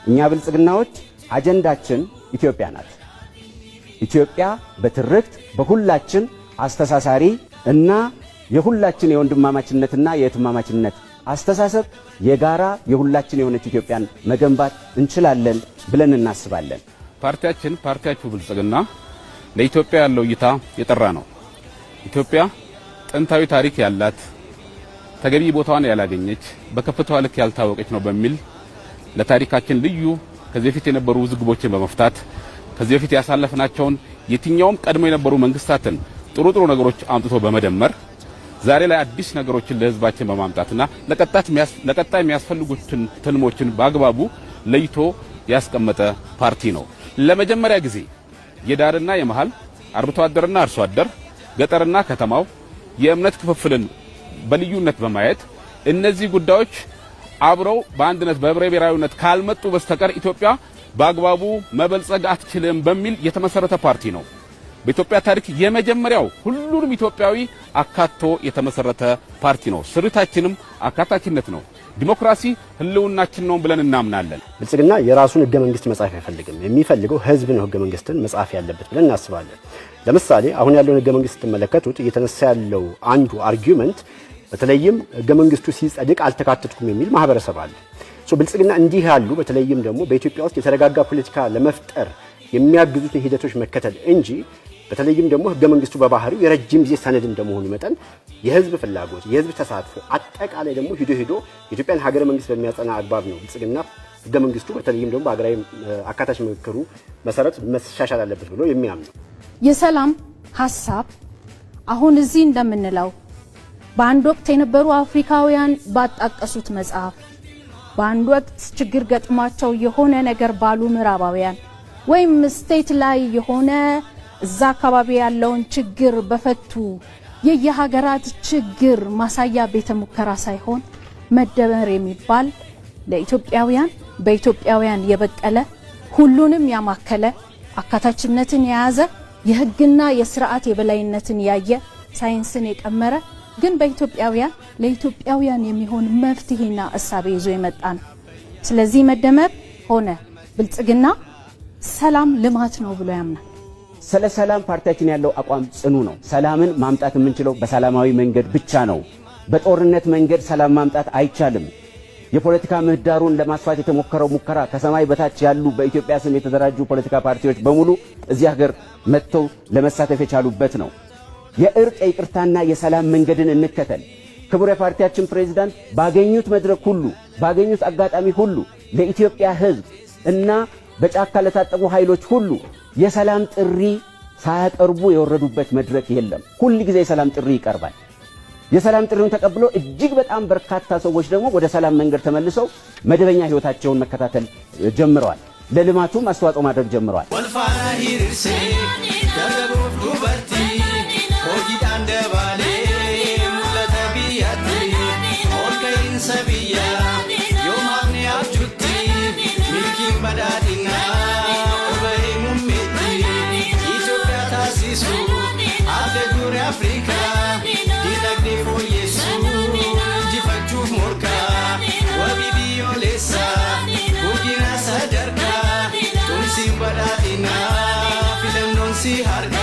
እኛ ብልጽግናዎች አጀንዳችን ኢትዮጵያ ናት። ኢትዮጵያ በትርክት በሁላችን አስተሳሳሪ እና የሁላችን የወንድማማችነትና የእህትማማችነት አስተሳሰብ የጋራ የሁላችን የሆነች ኢትዮጵያን መገንባት እንችላለን ብለን እናስባለን። ፓርቲያችሁ ብልጽግና ለኢትዮጵያ ያለው እይታ የጠራ ነው። ኢትዮጵያ ጥንታዊ ታሪክ ያላት ተገቢ ቦታዋን ያላገኘች በከፍታዋ ልክ ያልታወቀች ነው በሚል ለታሪካችን ልዩ ከዚህ በፊት የነበሩ ውዝግቦችን በመፍታት ከዚህ በፊት ያሳለፍናቸውን የትኛውም ቀድሞ የነበሩ መንግስታትን ጥሩ ነገሮች አምጥቶ በመደመር ዛሬ ላይ አዲስ ነገሮችን ለህዝባችን በማምጣትና ለቀጣይ የሚያስፈልጉትን ትልሞችን በአግባቡ ለይቶ ያስቀመጠ ፓርቲ ነው። ለመጀመሪያ ጊዜ የዳርና የመሃል አርብቶ አደርና አርሶ አደር ገጠርና ከተማው የእምነት ክፍፍልን በልዩነት በማየት እነዚህ ጉዳዮች አብረው በአንድነት በህብረ ብሔራዊነት ካልመጡ በስተቀር ኢትዮጵያ በአግባቡ መበልጸግ አትችልም በሚል የተመሰረተ ፓርቲ ነው። በኢትዮጵያ ታሪክ የመጀመሪያው ሁሉንም ኢትዮጵያዊ አካቶ የተመሰረተ ፓርቲ ነው። ስሪታችንም አካታችነት ነው። ዲሞክራሲ ህልውናችን ነው ብለን እናምናለን። ብልጽግና የራሱን ህገ መንግስት መጻፍ አይፈልግም። የሚፈልገው ህዝብ ነው ህገ መንግስትን መጻፍ ያለበት ብለን እናስባለን። ለምሳሌ አሁን ያለውን ህገ መንግስት ተመለከቱት። እየተነሳ ያለው አንዱ አርጊውመንት በተለይም ህገ መንግስቱ ሲጸድቅ አልተካተትኩም የሚል ማህበረሰብ አለ። ብልጽግና እንዲህ ያሉ በተለይም ደግሞ በኢትዮጵያ ውስጥ የተረጋጋ ፖለቲካ ለመፍጠር የሚያግዙትን ሂደቶች መከተል እንጂ በተለይም ደግሞ ህገ መንግስቱ በባህሪው የረጅም ጊዜ ሰነድ እንደመሆኑ መጠን የህዝብ ፍላጎት፣ የህዝብ ተሳትፎ አጠቃላይ ደግሞ ሂዶ የኢትዮጵያን ሀገረ መንግስት በሚያጸና አግባብ ነው ብልጽግና ህገ መንግስቱ በተለይም ደግሞ በአገራዊ አካታች ምክክሩ መሰረት መሻሻል አለበት ብሎ የሚያምነው የሰላም ሐሳብ አሁን እዚህ እንደምንለው በአንድ ወቅት የነበሩ አፍሪካውያን ባጣቀሱት መጽሐፍ በአንድ ወቅት ችግር ገጥሟቸው የሆነ ነገር ባሉ ምዕራባውያን ወይም ስቴት ላይ የሆነ እዛ አካባቢ ያለውን ችግር በፈቱ የየሀገራት ችግር ማሳያ ቤተ ሙከራ ሳይሆን መደመር የሚባል ለኢትዮጵያውያን በኢትዮጵያውያን የበቀለ ሁሉንም ያማከለ አካታችነትን የያዘ የህግና የሥርዓት የበላይነትን ያየ ሳይንስን የቀመረ ግን በኢትዮጵያውያን ለኢትዮጵያውያን የሚሆን መፍትሄና እሳቤ ይዞ የመጣ ነው። ስለዚህ መደመር ሆነ ብልጽግና ሰላም ልማት ነው ብሎ ያምናል። ስለ ሰላም ፓርቲያችን ያለው አቋም ጽኑ ነው። ሰላምን ማምጣት የምንችለው በሰላማዊ መንገድ ብቻ ነው። በጦርነት መንገድ ሰላም ማምጣት አይቻልም። የፖለቲካ ምህዳሩን ለማስፋት የተሞከረው ሙከራ ከሰማይ በታች ያሉ በኢትዮጵያ ስም የተደራጁ ፖለቲካ ፓርቲዎች በሙሉ እዚህ ሀገር መጥተው ለመሳተፍ የቻሉበት ነው። የእርቅ የይቅርታና የሰላም መንገድን እንከተል። ክቡር የፓርቲያችን ፕሬዝዳንት ባገኙት መድረክ ሁሉ ባገኙት አጋጣሚ ሁሉ ለኢትዮጵያ ህዝብ እና በጫካ ለታጠቁ ኃይሎች ሁሉ የሰላም ጥሪ ሳያቀርቡ የወረዱበት መድረክ የለም። ሁሉ ጊዜ የሰላም ጥሪ ይቀርባል። የሰላም ጥሪውን ተቀብሎ እጅግ በጣም በርካታ ሰዎች ደግሞ ወደ ሰላም መንገድ ተመልሰው መደበኛ ህይወታቸውን መከታተል ጀምረዋል። ለልማቱም አስተዋጽኦ ማድረግ ጀምረዋል። Si harga